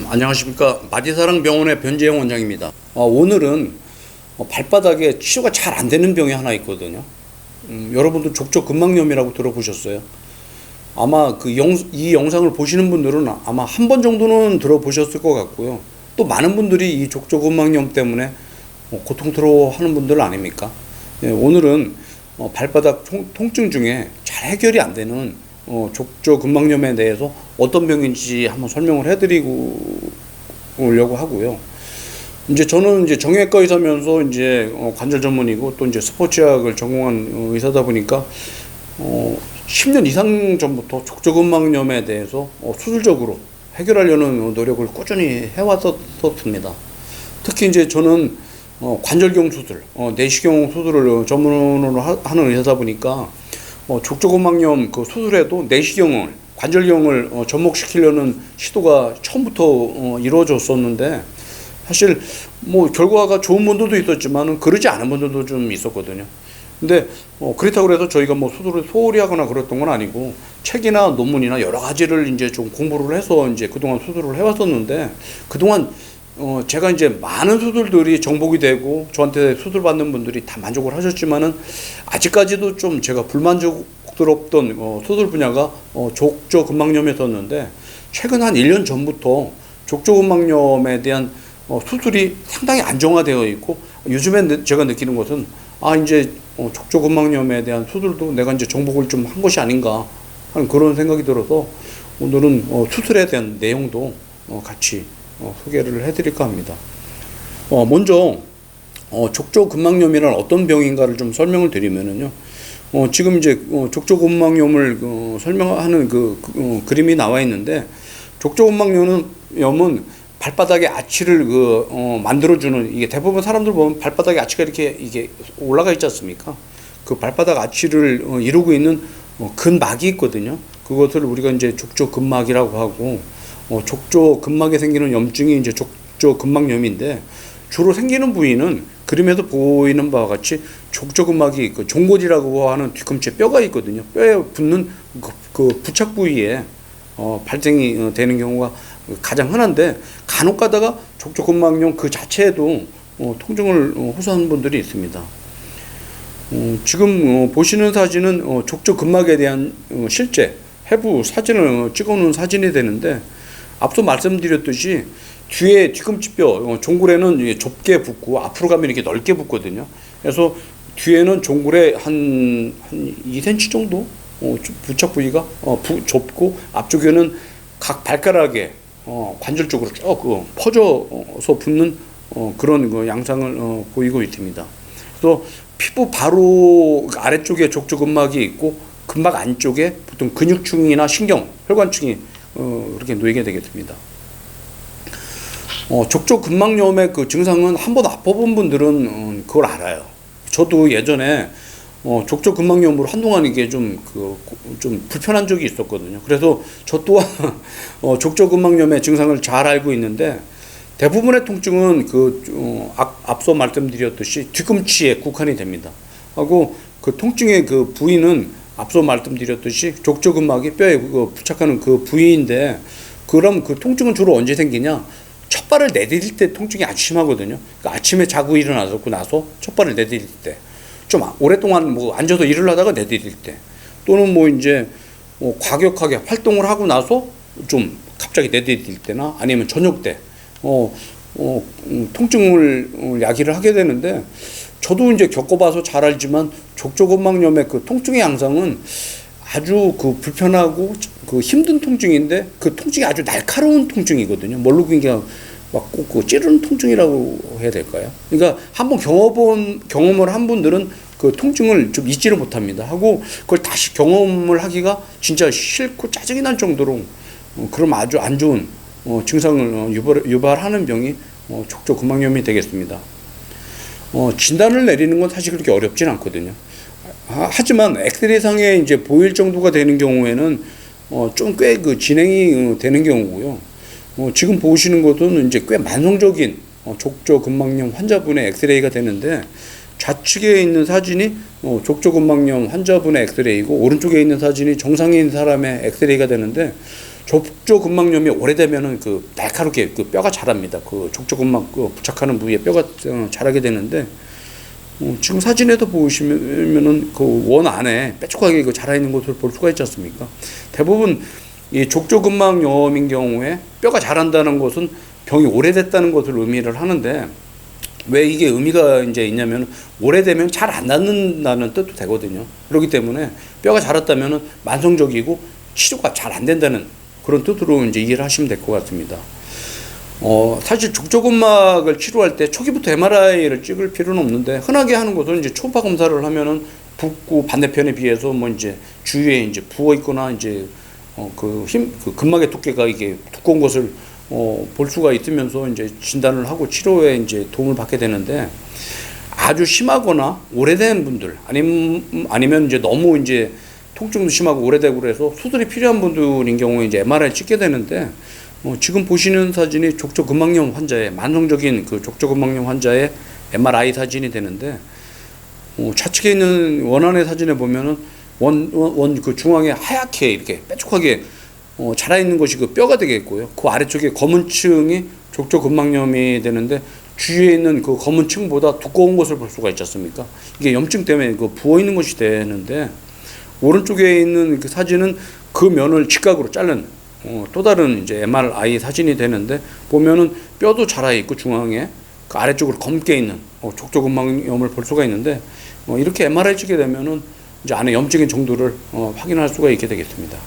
안녕하십니까. 마디사랑병원의 변재영 원장입니다. 오늘은 발바닥에 치료가 잘 안 되는 병이 하나 있거든요. 여러분도 족저근막염이라고 들어보셨어요? 아마 이 영상을 보시는 분들은 아마 한 번 정도는 들어보셨을 것 같고요. 또 많은 분들이 이 족저근막염 때문에 고통스러워하는 분들 아닙니까? 오늘은 발바닥 통증 중에 잘 해결이 안 되는 족저근막염에 대해서 어떤 병인지 한번 설명을 해드리려고 하고요. 저는 정형외과 의사면서 관절 전문이고 또 스포츠의학을 전공한 의사다 보니까 10년 이상 전부터 족저근막염에 대해서 수술적으로 해결하려는 노력을 꾸준히 해왔었습니다. 특히 저는 관절경 수술, 내시경 수술을 전문으로 하는 의사다 보니까 족저근막염 수술에도 내시경을, 관절경을 접목시키려는 시도가 처음부터 이루어졌었는데, 사실 결과가 좋은 분들도 있었지만 그러지 않은 분들도 좀 있었거든요. 근데 그렇다고 해서 저희가 수술을 소홀히 하거나 그랬던 건 아니고, 책이나 논문이나 여러 가지를 좀 공부를 해서 그동안 수술을 해왔었는데, 그동안 제가 많은 수술들이 정복이 되고 저한테 수술 받는 분들이 다 만족을 하셨지만은 아직까지도 좀 제가 불만족스럽던 수술 분야가 족저근막염이었었는데, 최근 한 1년 전부터 족저근막염에 대한 수술이 상당히 안정화되어 있고, 요즘에 제가 느끼는 것은 족저근막염에 대한 수술도 내가 정복을 좀 한 것이 아닌가 하는 그런 생각이 들어서 오늘은 수술에 대한 내용도 같이 소개를 해드릴까 합니다. 먼저 족저근막염이란 어떤 병인가를 좀 설명을 드리면은요. 지금 족저근막염을 설명하는 그림이 나와 있는데, 족저근막염은 발바닥에 아치를 만들어주는, 이게 대부분 사람들 보면 발바닥에 아치가 이게 올라가 있지 않습니까? 그 발바닥 아치를 이루고 있는 근막이 있거든요. 그것을 우리가 족저근막이라고 하고, 족저근막에 생기는 염증이 족저근막염인데, 주로 생기는 부위는 그림에도 보이는 바와 같이 족저근막이 종골이라고 하는 뒤꿈치에 뼈가 있거든요. 뼈에 붙는 그 부착 부위에 발생이 되는 경우가 가장 흔한데, 간혹 가다가 족저근막염 그 자체에도 통증을 호소하는 분들이 있습니다. 지금 보시는 사진은 족저근막에 대한 실제 해부 사진을 찍어놓은 사진이 되는데, 앞서 말씀드렸듯이 뒤에 뒤꿈치뼈 종골에는 좁게 붙고 앞으로 가면 이렇게 넓게 붙거든요. 그래서 뒤에는 종골에 한 2cm 정도 부착 부위가 좁고, 앞쪽에는 각 발가락에 관절 쪽으로 쭉 퍼져서 붙는 그런 양상을 보이고 있습니다. 그래서 피부 바로 아래쪽에 족저근막이 있고, 근막 안쪽에 보통 근육층이나 신경, 혈관층이 이렇게 놓이게 되겠습니다. 족저근막염의 증상은 한번 아파본 분들은 그걸 알아요. 저도 예전에 족저근막염으로 한동안 이게 좀 불편한 적이 있었거든요. 그래서 저 또한 족저근막염의 증상을 잘 알고 있는데, 대부분의 통증은 앞서 말씀드렸듯이 뒤꿈치에 국한이 됩니다. 하고 그 통증의 부위는 앞서 말씀드렸듯이 족저근막이 뼈에 부착하는 그 부위인데, 그럼 그 통증은 주로 언제 생기냐? 첫 발을 내디딜 때 통증이 아주 심하거든요. 그러니까 아침에 자고 일어나서 첫 발을 내디딜 때, 좀 오랫동안 앉아서 일을 하다가 내디딜 때, 또는 과격하게 활동을 하고 나서 좀 갑자기 내디딜 때나, 아니면 저녁 때 통증을 야기를 하게 되는데, 저도 겪어봐서 잘 알지만 족저근막염의 통증의 양상은 아주 불편하고 힘든 통증인데, 그 통증이 아주 날카로운 통증이거든요. 뭘로 그냥 꼭 찌르는 통증이라고 해야 될까요? 그러니까 한번 경험을 한 분들은 그 통증을 좀 잊지를 못합니다. 하고 그걸 다시 경험을 하기가 진짜 싫고 짜증이 날 정도로 그럼 아주 안 좋은 증상을 유발하는 병이 족저근막염이 되겠습니다. 진단을 내리는 건 사실 그렇게 어렵진 않거든요. 하지만 엑스레이상에 보일 정도가 되는 경우에는 좀 꽤 진행이 되는 경우고요. 지금 보시는 것은 꽤 만성적인 족저근막염 환자분의 엑스레이가 되는데, 좌측에 있는 사진이 족저근막염 환자분의 엑스레이고, 오른쪽에 있는 사진이 정상인 사람의 엑스레이가 되는데, 족저근막염이 오래되면은 그 날카롭게 그 뼈가 자랍니다. 그 족저근막 그 부착하는 부위에 뼈가 자라게 되는데, 지금 사진에도 보시면은 그 원 안에 뾰족하게 그 자라 있는 것을 볼 수가 있지 않습니까? 대부분 이 족저근막염인 경우에 뼈가 자란다는 것은 병이 오래됐다는 것을 의미를 하는데, 왜 이게 의미가 이제 있냐면 오래되면 잘 안 낫는다는 뜻도 되거든요. 그렇기 때문에 뼈가 자랐다면은 만성적이고 치료가 잘 안 된다는 그런 뜻으로 이제 이해를 하시면 될 것 같습니다. 사실 족저근막을 치료할 때 초기부터 MRI를 찍을 필요는 없는데, 흔하게 하는 것은 이제 초음파 검사를 하면은 붓고 반대편에 비해서 뭐 이제 주위에 이제 부어 있거나 이제 그 근막의 두께가 이게 두꺼운 것을 볼 수가 있으면서 이제 진단을 하고 치료에 이제 도움을 받게 되는데, 아주 심하거나 오래된 분들 아니면 이제 너무 이제 통증도 심하고 오래되고 그래서 수술이 필요한 분들인 경우에 이제 MRI 찍게 되는데, 지금 보시는 사진이 족저근막염 환자의 만성적인 그 족저근막염 환자의 MRI 사진이 되는데, 좌측에 있는 원안의 사진에 보면은 그 중앙에 하얗게 이렇게 뾰족하게 자라 있는 것이 그 뼈가 되겠고요. 그 아래쪽에 검은 층이 족저근막염이 되는데, 주위에 있는 그 검은 층보다 두꺼운 것을 볼 수가 있지 않습니까? 이게 염증 때문에 그 부어 있는 것이 되는데, 오른쪽에 있는 그 사진은 그 면을 직각으로 자른 또 다른 이제 MRI 사진이 되는데, 보면은 뼈도 자라 있고 중앙에 그 아래쪽으로 검게 있는 족저근막염을 볼 수가 있는데, 이렇게 MRI 찍게 되면은 이제 안에 염증의 정도를 확인할 수가 있게 되겠습니다.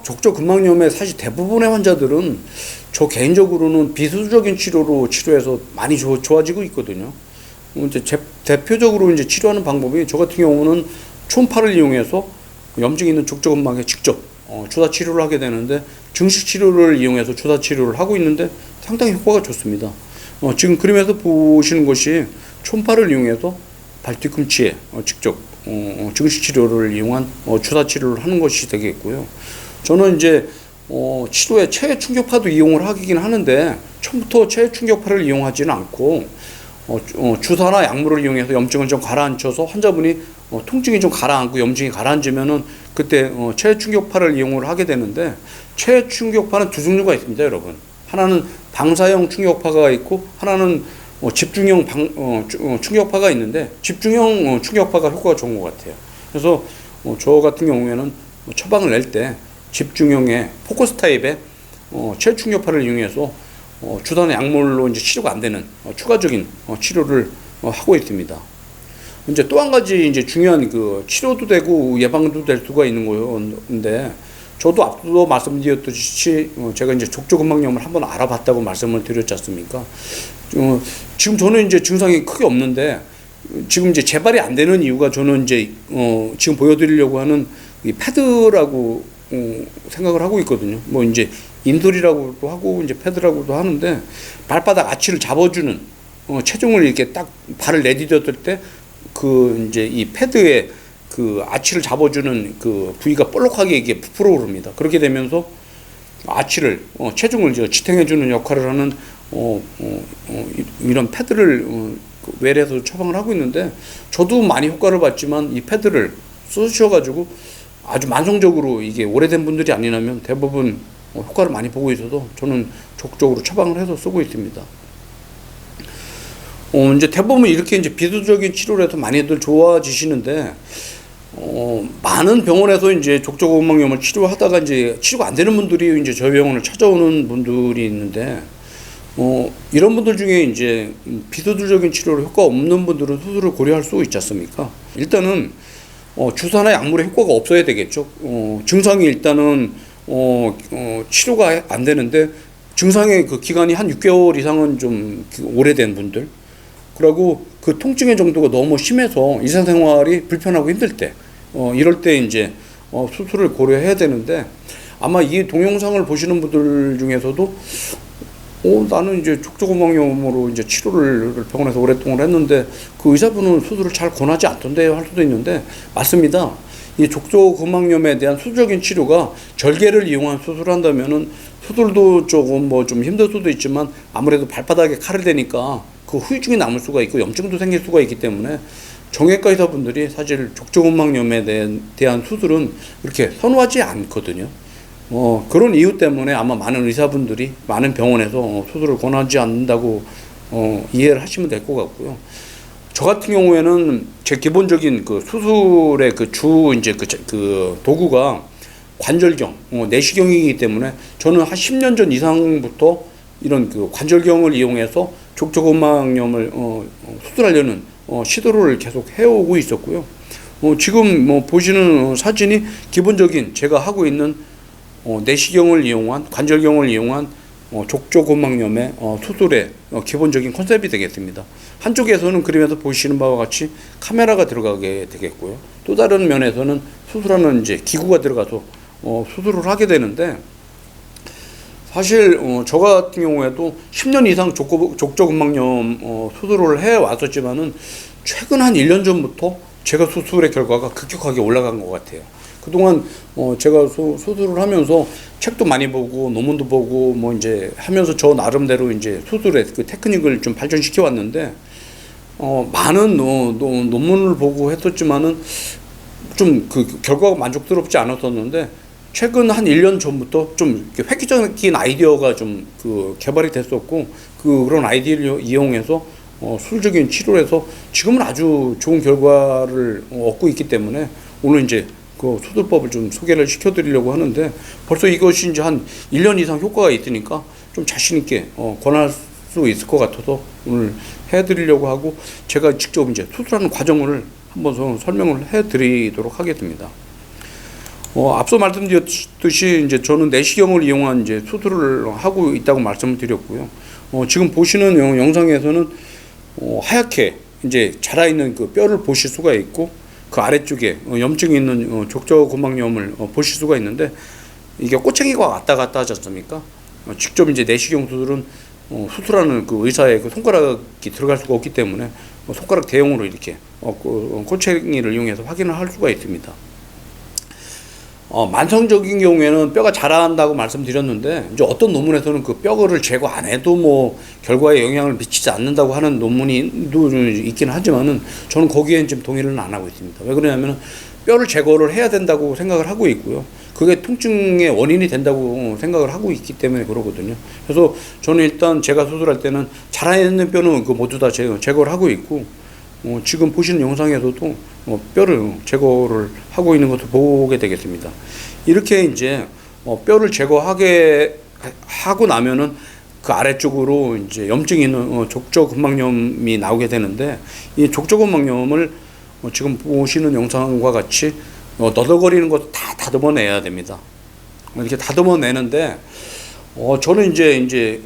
족저근막염의 사실 대부분의 환자들은 저 개인적으로는 비수적인 치료로 치료해서 많이 좋아지고 있거든요. 이제 대표적으로 이제 치료하는 방법이, 저 같은 경우는 초음파를 이용해서 염증이 있는 족저근막에 직접 주사 치료를 하게 되는데, 증식 치료를 이용해서 주사 치료를 하고 있는데 상당히 효과가 좋습니다. 지금 그림에서 보시는 것이 초음파를 이용해서 발 뒤꿈치에 직접 증식 치료를 이용한 주사 치료를 하는 것이 되겠고요. 저는 이제 치료에 체외 충격파도 이용을 하긴 하는데, 처음부터 체외 충격파를 이용하지는 않고 주사나 약물을 이용해서 염증을 좀 가라앉혀서 환자분이 통증이 좀 가라앉고 염증이 가라앉으면은 그때 체외 충격파를 이용을 하게 되는데, 체외 충격파는 두 종류가 있습니다, 여러분. 하나는 방사형 충격파가 있고, 하나는 집중형 충격파가 있는데, 집중형 충격파가 효과가 좋은 것 같아요. 그래서 저 같은 경우에는 처방을 낼 때 집중형의 포커스 타입의 체외 충격파를 이용해서 주사나 약물로 이제 치료가 안 되는 추가적인 치료를 하고 있습니다. 이제 또 한 가지 이제 중요한 그 치료도 되고 예방도 될 수가 있는 건데, 저도 앞서 말씀드렸듯이 제가 이제 족저근막염을 한번 알아봤다고 말씀을 드렸지 않습니까? 지금 저는 이제 증상이 크게 없는데, 지금 이제 재발이 안 되는 이유가, 저는 이제 지금 보여드리려고 하는 이 패드라고 생각을 하고 있거든요. 뭐 이제 인솔이라고도 하고 이제 패드라고도 하는데, 발바닥 아치를 잡아주는 체중을 이렇게 딱 발을 내디뎠을 때 그 이제 이 패드에 그 아치를 잡아주는 그 부위가 볼록하게 이게 부풀어 오릅니다. 그렇게 되면서 아치를 체중을 이제 지탱해주는 역할을 하는 이런 패드를 외래에서 처방을 하고 있는데, 저도 많이 효과를 봤지만 이 패드를 쓰셔가지고 아주 만성적으로 이게 오래된 분들이 아니라면 대부분 효과를 많이 보고 있어서 저는 적극적으로 처방을 해서 쓰고 있습니다. 이제 대부분 이렇게 이제 비수적인 치료를 해서 많이들 좋아지시는데, 많은 병원에서 이제 족저근막염을 치료하다가 이제 치료가 안 되는 분들이 이제 저희 병원을 찾아오는 분들이 있는데, 이런 분들 중에 이제 비수적인 치료로 효과 없는 분들은 수술을 고려할 수 있지 않습니까? 일단은 주사나 약물의 효과가 없어야 되겠죠. 증상이 일단은 치료가 안 되는데, 증상의 그 기간이 한 6개월 이상은 좀 오래된 분들, 그리고 그 통증의 정도가 너무 심해서 일상생활이 불편하고 힘들 때, 이럴 때 이제 수술을 고려해야 되는데, 아마 이 동영상을 보시는 분들 중에서도 나는 이제 족저근막염으로 이제 치료를 병원에서 오랫동안 했는데 그 의사분은 수술을 잘 권하지 않던데요 할 수도 있는데, 맞습니다. 이 족저근막염에 대한 수술적인 치료가 절개를 이용한 수술을 한다면은 수술도 조금 뭐 좀 힘들 수도 있지만, 아무래도 발바닥에 칼을 대니까 그 후유증이 남을 수가 있고 염증도 생길 수가 있기 때문에 정형외과 의사분들이 사실 족저근막염에 대한 수술은 그렇게 선호하지 않거든요. 그런 이유 때문에 아마 많은 의사분들이 많은 병원에서 수술을 권하지 않는다고 이해를 하시면 될 것 같고요. 저 같은 경우에는 제 기본적인 그 수술의 이제 그 도구가 관절경, 내시경이기 때문에 저는 한 10년 전 이상부터 이런 그 관절경을 이용해서 족저근막염을 수술하려는 시도를 계속 해오고 있었고요. 지금 뭐 보시는 사진이 기본적인 제가 하고 있는 내시경을 이용한 관절경을 이용한 족저근막염의 수술의 기본적인 컨셉이 되겠습니다. 한쪽에서는 그림에서 보시는 바와 같이 카메라가 들어가게 되겠고요. 또 다른 면에서는 수술하는 이제 기구가 들어가서 수술을 하게 되는데, 사실 저 같은 경우에도 10년 이상 족저근막염 수술을 해 왔었지만은 최근 한 1년 전부터 제가 수술의 결과가 급격하게 올라간 것 같아요. 그동안 제가 수술을 하면서 책도 많이 보고 논문도 보고 뭐 이제 하면서 저 나름대로 이제 수술의 그 테크닉을 좀 발전시켜 왔는데, 많은 논문을 보고 했었지만은 좀 그 결과가 만족스럽지 않았었는데, 최근 한 1년 전부터 좀 획기적인 아이디어가 좀 그 개발이 됐었고, 그런 아이디어를 이용해서 수술적인 치료를 해서 지금은 아주 좋은 결과를 얻고 있기 때문에 오늘 이제 그 수술법을 좀 소개를 시켜드리려고 하는데, 벌써 이것이 이제 한 1년 이상 효과가 있으니까 좀 자신있게 권할 수 있을 것 같아서 오늘 해드리려고 하고, 제가 직접 이제 수술하는 과정을 한번 설명을 해드리도록 하겠습니다. 앞서 말씀드렸듯이 이제 저는 내시경을 이용한 이제 수술을 하고 있다고 말씀을 드렸고요. 지금 보시는 영상에서는 하얗게 이제 자라있는 그 뼈를 보실 수가 있고, 그 아래쪽에 염증이 있는 족저근막염을 보실 수가 있는데, 이게 꼬챙이가 왔다 갔다 하지 않습니까? 직접 이제 내시경 수술은 수술하는 그 의사의 그 손가락이 들어갈 수가 없기 때문에 손가락 대용으로 이렇게 꼬챙이를 이용해서 확인을 할 수가 있습니다. 만성적인 경우에는 뼈가 자란다고 말씀드렸는데, 이제 어떤 논문에서는 그 뼈를 제거 안 해도 뭐 결과에 영향을 미치지 않는다고 하는 논문이 있긴 하지만은 저는 거기엔 지금 동의를 안 하고 있습니다. 왜 그러냐면은 뼈를 제거를 해야 된다고 생각을 하고 있고요. 그게 통증의 원인이 된다고 생각을 하고 있기 때문에 그러거든요. 그래서 저는 일단 제가 수술할 때는 자라있는 뼈는 그 모두 다 제거를 하고 있고, 지금 보시는 영상에서도 뼈를 제거를 하고 있는 것을 보게 되겠습니다. 이렇게 이제 뼈를 제거하게 하고 나면은 그 아래쪽으로 이제 염증이 있는 족저근막염이 나오게 되는데, 이 족저근막염을 지금 보시는 영상과 같이 너덜거리는 것도 다 다듬어내야 됩니다. 이렇게 다듬어내는데, 저는 이제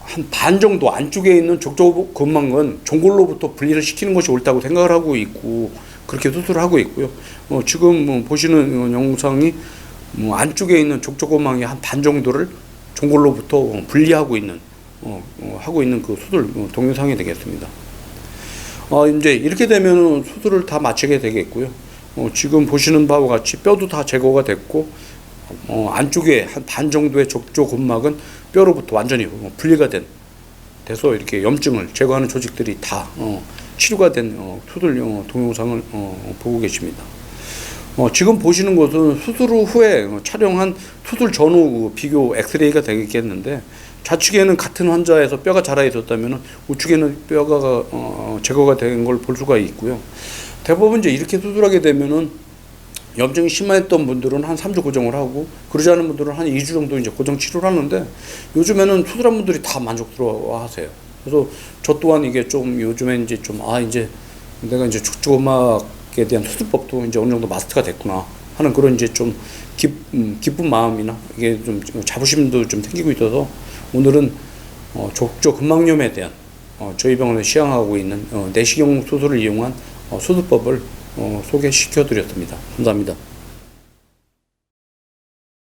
한 반 정도 안쪽에 있는 족저근막은 종골로부터 분리를 시키는 것이 옳다고 생각을 하고 있고, 그렇게 수술을 하고 있고요. 지금 보시는 영상이 안쪽에 있는 족저근막의 한 반 정도를 종골로부터 분리하고 있는 하고 있는 그 수술 동영상이 되겠습니다. 이제 이렇게 되면 수술을 다 마치게 되겠고요. 지금 보시는 바와 같이 뼈도 다 제거가 됐고, 안쪽에 한 반 정도의 족저근막은 뼈로부터 완전히 분리가 돼서 이렇게 염증을 제거하는 조직들이 다 치료가 된 수술 동영상을 보고 계십니다. 지금 보시는 것은 수술 후에 촬영한 수술 전후 비교 엑스레이가 되겠는데, 좌측에는 같은 환자에서 뼈가 자라 있었다면 우측에는 뼈가 제거가 된 걸 볼 수가 있고요. 대부분 이제 이렇게 수술하게 되면은 염증이 심했던 분들은 한 3주 고정을 하고, 그러지 않은 분들은 한 2주 정도 이제 고정 치료를 하는데, 요즘에는 수술한 분들이 다 만족스러워 하세요. 그래서 저 또한 이게 좀 요즘에 이제 이제 내가 이제 족저근막에 대한 수술법도 이제 어느 정도 마스터가 됐구나 하는 그런 이제 좀 기쁜 마음이나 이게 좀 자부심도 좀 생기고 있어서, 오늘은 족저근막염에 대한 저희 병원에 시행하고 있는 내시경 수술을 이용한 수술법을 소개시켜 드렸습니다. 감사합니다.